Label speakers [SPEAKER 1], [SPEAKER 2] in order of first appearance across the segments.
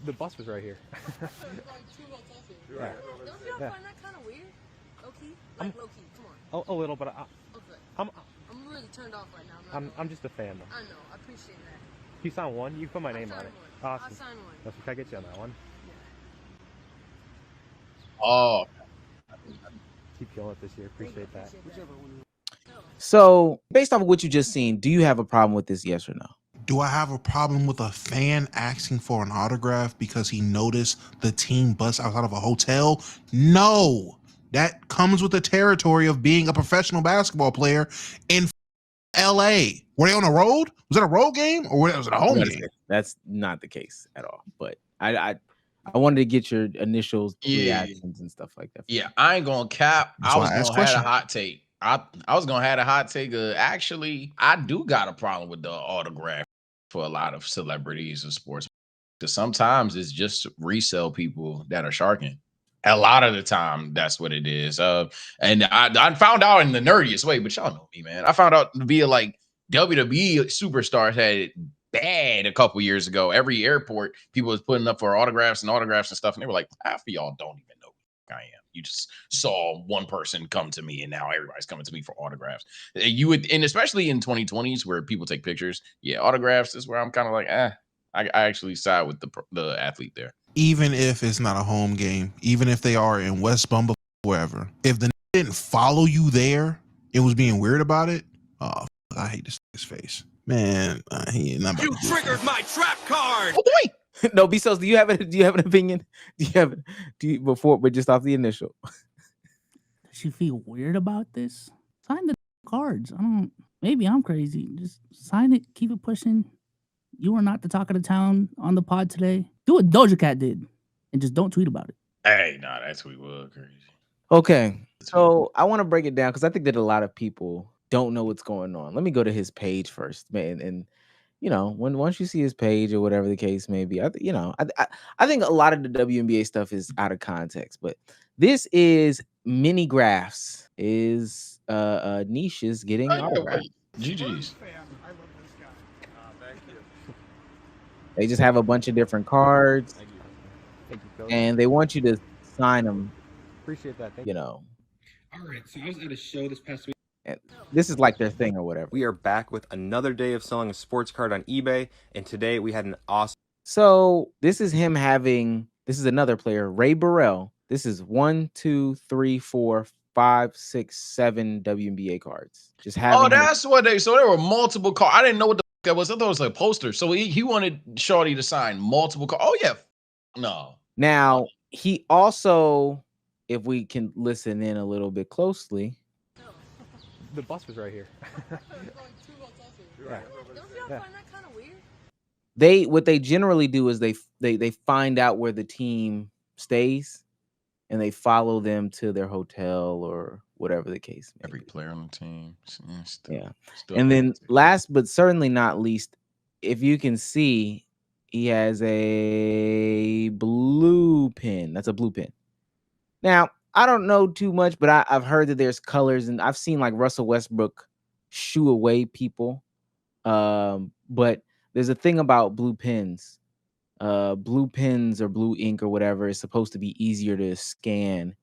[SPEAKER 1] The bus was right here.
[SPEAKER 2] Like 2 hotels here.
[SPEAKER 1] Yeah.
[SPEAKER 2] Don't you
[SPEAKER 1] Yeah.
[SPEAKER 2] find that kind of weird? Low key? Like low key, come on.
[SPEAKER 1] A little, but
[SPEAKER 2] Okay.
[SPEAKER 1] I'm
[SPEAKER 2] really turned off right now.
[SPEAKER 1] I'm just a fan though.
[SPEAKER 2] I know, I appreciate that.
[SPEAKER 1] You sign one, you put my name on it.
[SPEAKER 2] One.
[SPEAKER 1] Awesome.
[SPEAKER 2] I'll sign one.
[SPEAKER 1] Can I get you on that one?
[SPEAKER 3] Oh,
[SPEAKER 1] Keep killing it this year. Appreciate that.
[SPEAKER 4] So, based off of what you just seen, do you have a problem with this? Yes or no?
[SPEAKER 5] Do I have a problem with a fan asking for an autograph because he noticed the team bus outside of a hotel? No. That comes with the territory of being a professional basketball player in LA. Were they on the road? Was it a road game or was it a home game?
[SPEAKER 4] That's not the case at all. But I wanted to get your initial reactions and stuff like that.
[SPEAKER 3] Yeah, I ain't gonna cap.
[SPEAKER 5] That's
[SPEAKER 3] I
[SPEAKER 5] why
[SPEAKER 3] was
[SPEAKER 5] I asked
[SPEAKER 3] gonna have a
[SPEAKER 5] questions.
[SPEAKER 3] hot take. I was gonna have a hot take. Actually, I do got a problem with the autograph for a lot of celebrities and sports. Because sometimes it's just resell people that are sharking. A lot of the time, that's what it is. And I found out in the nerdiest way, but y'all know me, man. I found out via like WWE superstars had it bad a couple years ago. Every airport, people was putting up for autographs and stuff, and they were like, half of y'all don't even know who I am. You just saw one person come to me, and now everybody's coming to me for autographs. You would, and especially in 2020s where people take pictures, yeah, autographs is where I'm kind of like, I actually side with the athlete there.
[SPEAKER 5] Even if it's not a home game, even if they are in West Bumble, wherever, if the didn't follow you there, it was being weird about it. Oh, I hate this face, man. He ain't not about
[SPEAKER 6] You triggered my trap card.
[SPEAKER 3] Oh boy.
[SPEAKER 4] No, Bezos, do you have an opinion? Before, but just off the initial?
[SPEAKER 7] Does you feel weird about this? Sign the cards. Maybe I'm crazy. Just sign it. Keep it pushing. You are not the talk of the town on the pod today. Do what Doja Cat did, and just don't tweet about it.
[SPEAKER 3] Hey, nah, that tweet was crazy.
[SPEAKER 4] Okay, so I want to break it down because I think that a lot of people don't know what's going on. Let me go to his page first, man, and once you see his page or whatever the case may be, I think a lot of the WNBA stuff is out of context, but this is mini graphs. Is niches getting autographed?
[SPEAKER 3] GG's.
[SPEAKER 4] They just have a bunch of different cards,
[SPEAKER 1] Thank you, Phil.
[SPEAKER 4] and they want you to sign them.
[SPEAKER 1] Appreciate that. Thank you.
[SPEAKER 8] All right, so I was at a show this past week.
[SPEAKER 4] And this is like their thing or whatever.
[SPEAKER 9] We are back with another day of selling a sports card on eBay, and today we had an awesome.
[SPEAKER 4] So this is him having. This is another player, Ray Burrell. This is 1, 2, 3, 4, 5, 6, 7 WNBA cards. Just having.
[SPEAKER 3] Oh, that's what they. So there were multiple cards. I didn't know what the that was. I thought it was like a poster. So he wanted Shorty to sign multiple cards. Oh yeah, no.
[SPEAKER 4] Now he also, if we can listen in a little bit closely.
[SPEAKER 1] The bus was right here.
[SPEAKER 2] Like 2 hotels here.
[SPEAKER 1] Yeah.
[SPEAKER 2] Don't you find that kind of weird?
[SPEAKER 4] What they generally do is they find out where the team stays, and they follow them to their hotel or whatever the case may
[SPEAKER 3] Every
[SPEAKER 4] be.
[SPEAKER 3] player on the team.
[SPEAKER 4] Yeah. And then last but certainly not least, if you can see, he has a blue pin. That's a blue pin. Now, I don't know too much, but I've heard that there's colors, and I've seen like Russell Westbrook shoo away people. But there's a thing about blue pins. Blue pins or blue ink or whatever is supposed to be easier to scan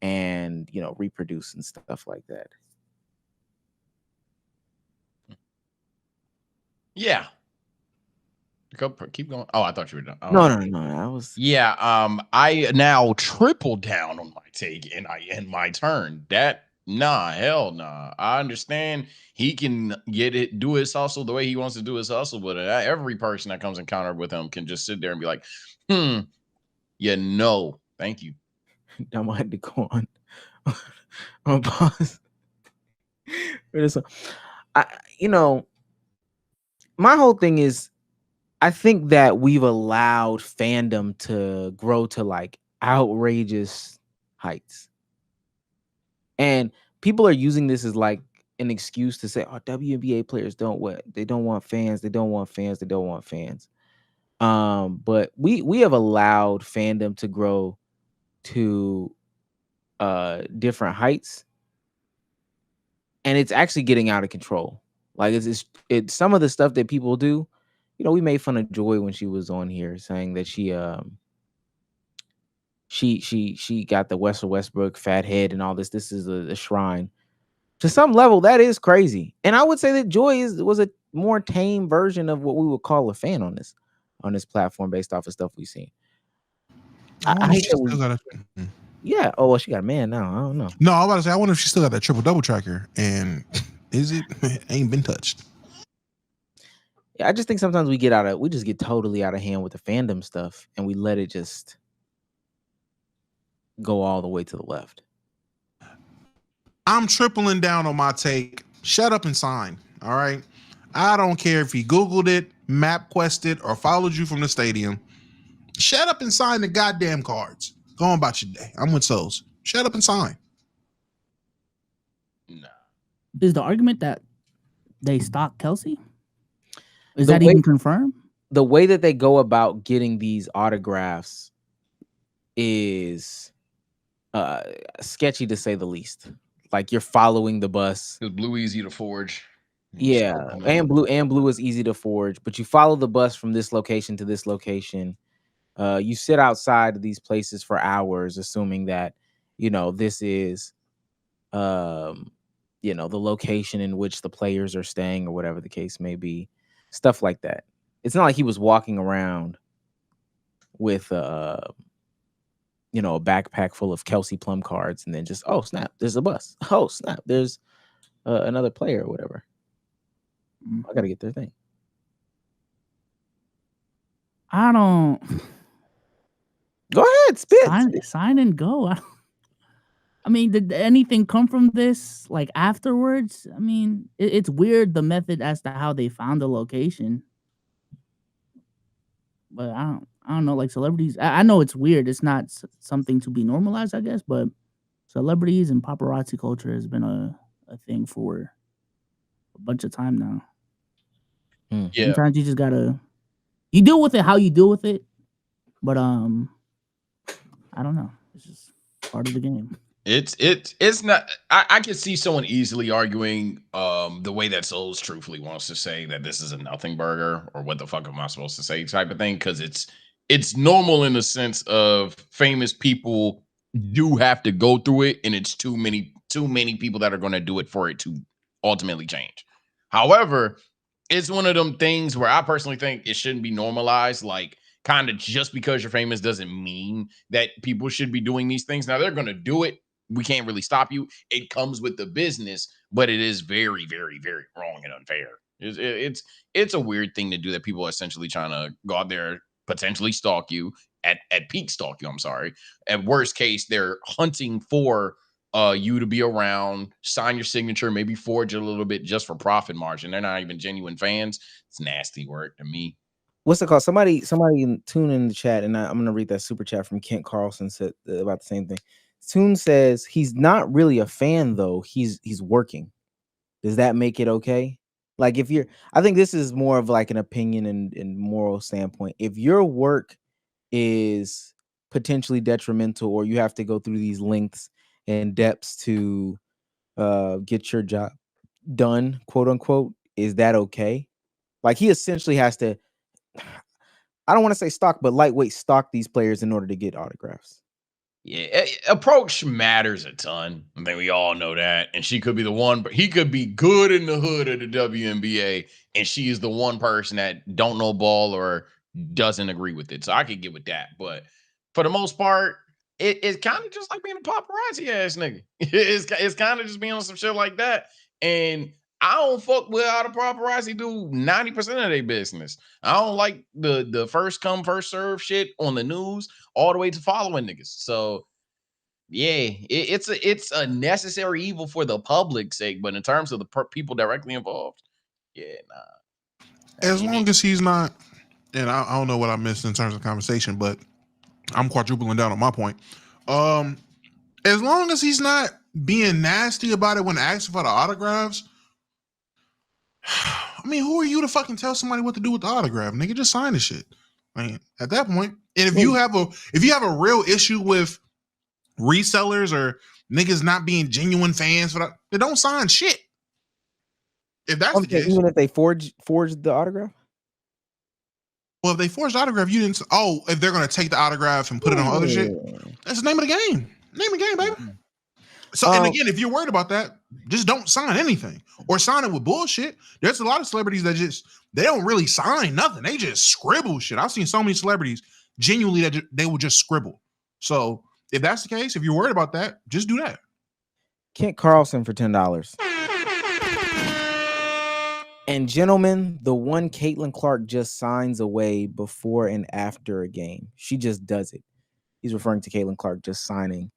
[SPEAKER 4] and reproduce and stuff like that.
[SPEAKER 3] Yeah. Keep going. Oh, I thought you were done. Oh,
[SPEAKER 4] No. I was.
[SPEAKER 3] Yeah. I now triple down on my take, and I end my turn. Hell nah. I understand he can do his hustle the way he wants to do his hustle, but every person that comes in encounter with him can just sit there and be like, thank you.
[SPEAKER 4] I wanted to go on pause. My whole thing is, I think that we've allowed fandom to grow to like outrageous heights. And people are using this as like an excuse to say, oh, WNBA players don't want fans. They don't want fans. They don't want fans. But we have allowed fandom to grow to different heights. And it's actually getting out of control. Like it's some of the stuff that people do we made fun of Joy when she was on here, saying that she got the Russell Westbrook fat head and all this. This is a shrine. To some level, that is crazy. And I would say that Joy was a more tame version of what we would call a fan on this platform based off of stuff we've seen. I hate that
[SPEAKER 5] still got
[SPEAKER 4] yeah. Oh, well, she got a man now. I don't know.
[SPEAKER 5] No, I was about to say, I wonder if she still got that triple double tracker. And is it ain't been touched?
[SPEAKER 4] Yeah, I just think sometimes we just get totally out of hand with the fandom stuff, and we let it just go all the way to the left.
[SPEAKER 5] I'm tripling down on my take. Shut up and sign. All right. I don't care if he Googled it, MapQuested, or followed you from the stadium. Shut up and sign the goddamn cards. Go on about your day. I'm with Souls. Shut up and sign.
[SPEAKER 3] Nah.
[SPEAKER 7] Is the argument that they stalk Kelsey? Is that even confirmed?
[SPEAKER 4] The way that they go about getting these autographs is sketchy to say the least. Like, you're following the bus.
[SPEAKER 3] Is blue easy to forge?
[SPEAKER 4] Yeah, and blue is easy to forge, but you follow the bus from this location to this location. You sit outside of these places for hours, assuming that this is the location in which the players are staying or whatever the case may be. Stuff like that. It's not like he was walking around with a backpack full of Kelsey Plum cards and then just, oh snap, there's a bus. Oh snap, there's another player or whatever. I gotta get their thing.
[SPEAKER 7] I don't.
[SPEAKER 4] Go ahead, spit.
[SPEAKER 7] Sign and go. I mean, did anything come from this like afterwards? I mean, it's weird the method as to how they found the location. But I don't know, like celebrities. I know it's weird. It's not something to be normalized, I guess. But celebrities and paparazzi culture has been a thing for a bunch of time now.
[SPEAKER 3] Yeah.
[SPEAKER 7] Sometimes you just gotta deal with it how you deal with it. But I don't know. It's just part of the game.
[SPEAKER 3] It's not. I can see someone easily arguing the way that Souls truthfully wants to say that this is a nothing burger or what the fuck am I supposed to say type of thing, because it's normal in the sense of famous people do have to go through it, and it's too many people that are going to do it for it to ultimately change. However, it's one of them things where I personally think it shouldn't be normalized. Like, kind of just because you're famous doesn't mean that people should be doing these things. Now, they're going to do it. We can't really stop you. It comes with the business, but it is very, very, very wrong and unfair. It's a weird thing to do, that people are essentially trying to go out there, potentially stalk you, at peak stalk you. I'm sorry. At worst case, they're hunting for you to be around, sign your signature, maybe forge a little bit just for profit margin. They're not even genuine fans. It's nasty work to me.
[SPEAKER 4] What's it called? Somebody tune in the chat, and I'm gonna read that super chat from Kent Carlson, said about the same thing. Tune says he's not really a fan though. He's working. Does that make it okay? Like, if I think this is more of like an opinion and moral standpoint. If your work is potentially detrimental, or you have to go through these lengths and depths to get your job done, quote unquote, is that okay? Like, he essentially has to, I don't want to say stalk, but lightweight stalk these players in order to get autographs.
[SPEAKER 3] Yeah, approach matters a ton. I think we all know that. And she could be the one, but he could be good in the hood of the WNBA, and she is the one person that don't know ball or doesn't agree with it. So I could get with that. But for the most part, it's kind of just like being a paparazzi ass nigga. It's kind of just being on some shit like that. And I don't fuck with how the paparazzi do 90% of their business. I don't like the first come, first serve shit on the news, all the way to following niggas. So yeah, it's a necessary evil for the public's sake, but in terms of the people directly involved, yeah, nah.
[SPEAKER 5] As long as he's not, and I don't know what I missed in terms of conversation, but I'm quadrupling down on my point. As long as he's not being nasty about it when asking for the autographs, I mean, who are you to fucking tell somebody what to do with the autograph? Nigga, just sign the shit. I mean, at that point, and if you have a real issue with resellers or niggas not being genuine fans for that, they don't sign shit. If that's the case,
[SPEAKER 4] even if they forge the autograph.
[SPEAKER 5] Well, if they forced autograph, you didn't. Oh, if they're gonna take the autograph and put it on other shit, that's the name of the game. Name of the game, baby. So, and again, if you're worried about that, just don't sign anything or sign it with bullshit. There's a lot of celebrities that they don't really sign nothing. They just scribble shit. I've seen so many celebrities genuinely that they will just scribble. So if that's the case, if you're worried about that, just do that.
[SPEAKER 4] Kent Carlson for $10. And gentlemen, the one Caitlin Clark just signs away before and after a game. She just does it. He's referring to Caitlin Clark just signing.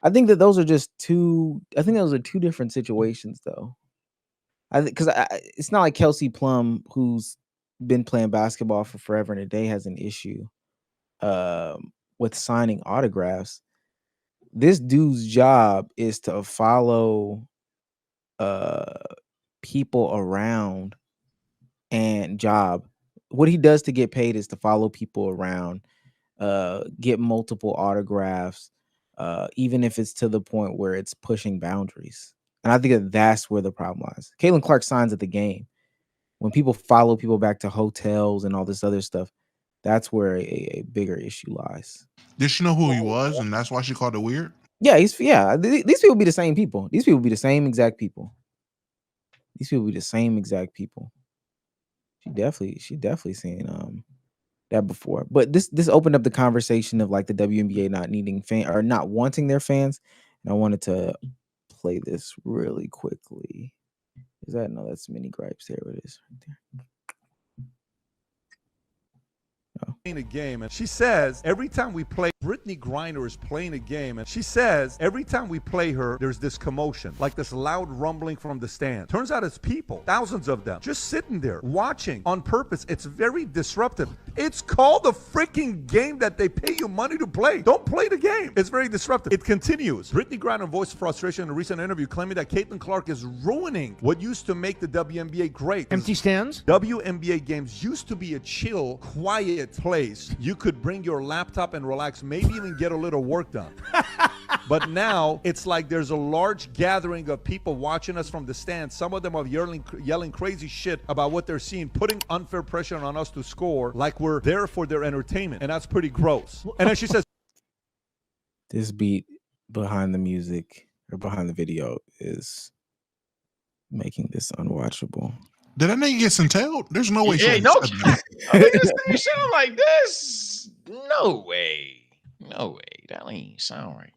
[SPEAKER 4] I think that those are just two. I think those are two different situations, though. Because it's not like Kelsey Plum, who's been playing basketball for forever and a day, has an issue with signing autographs. This dude's job is to follow people around, and what he does to get paid is to follow people around, get multiple autographs, even if it's to the point where it's pushing boundaries. And I think that's where the problem lies. Caitlin Clark signs at the game. When people follow people back to hotels and all this other stuff, that's where a bigger issue lies.
[SPEAKER 5] Did she know who he was, and that's why she called it weird?
[SPEAKER 4] Yeah, these people be the same people. These people be the same exact people. These people be the same exact people. She definitely seen that before. But this opened up the conversation of like the WNBA not needing or not wanting their fans. And I wanted to play this really quickly. That's mini gripes. There it is right there.
[SPEAKER 6] Playing a game, and she says every time we play, Brittany Griner is playing a game, and she says every time we play her, there's this commotion, like this loud rumbling from the stand. Turns out it's people, thousands of them, just sitting there watching on purpose. It's very disruptive. It's called a freaking game that they pay you money to play. Don't play the game. It's very disruptive. It continues. Brittany Griner voiced frustration in a recent interview, claiming that Caitlin Clark is ruining what used to make the WNBA great.
[SPEAKER 10] Empty stands?
[SPEAKER 6] WNBA games used to be a chill, quiet place. You could bring your laptop and relax, maybe even get a little work done. But now it's like there's a large gathering of people watching us from the stands. Some of them are yelling crazy shit about what they're seeing, putting unfair pressure on us to score like we're there for their entertainment. And that's pretty gross. And then she says,
[SPEAKER 4] this beat behind the music or behind the video is making this unwatchable.
[SPEAKER 5] Did that nigga get centelled? There's no way.
[SPEAKER 3] Yeah, no. Shit like this. No way. No way. That ain't sound right.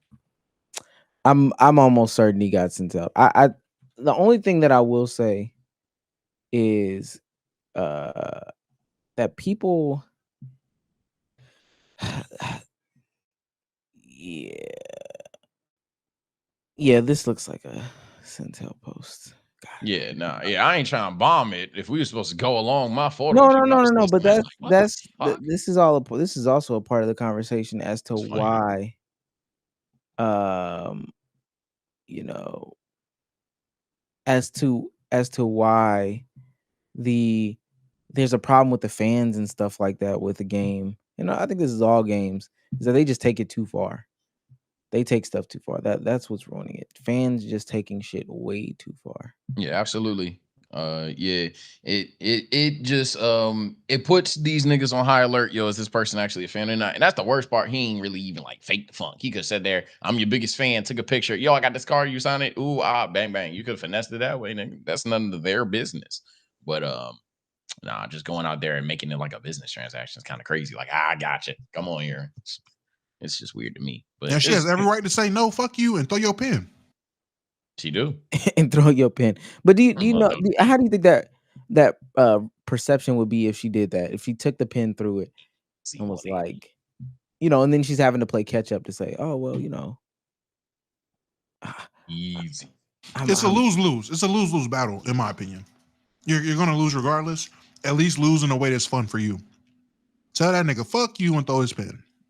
[SPEAKER 4] I'm almost certain he got centelled. I the only thing that I will say is that people yeah, this looks like a centell post.
[SPEAKER 3] Yeah, I ain't trying to bomb it. If we were supposed to go along my photo,
[SPEAKER 4] no. But this is also a part of the conversation as to why, as to why there's a problem with the fans and stuff like that with the game. I think this is all games, is that they just take it too far. They take stuff too far. That's what's ruining it. Fans just taking shit way too far.
[SPEAKER 3] Yeah, absolutely. It just it puts these niggas on high alert. Yo, is this person actually a fan or not? And that's the worst part. He ain't really even like fake the funk. He could have said there, I'm your biggest fan, took a picture. Yo, I got this card, you sign it. Ooh, bang, bang. You could have finessed it that way, nigga. That's none of their business. But just going out there and making it like a business transaction is kind of crazy. Like, I got you. Come on here. It's just weird to me. But
[SPEAKER 5] she has every right to say no, fuck you, and throw your pen.
[SPEAKER 3] She do.
[SPEAKER 4] And throw your pen. But do you know how do you think that perception would be if she did that? If she took the pen through it and was like, and then she's having to play catch up to say, oh well,
[SPEAKER 3] easy.
[SPEAKER 5] It's a lose-lose. It's a lose-lose battle, in my opinion. You're gonna lose regardless. At least lose in a way that's fun for you. Tell that nigga fuck you and throw his pen.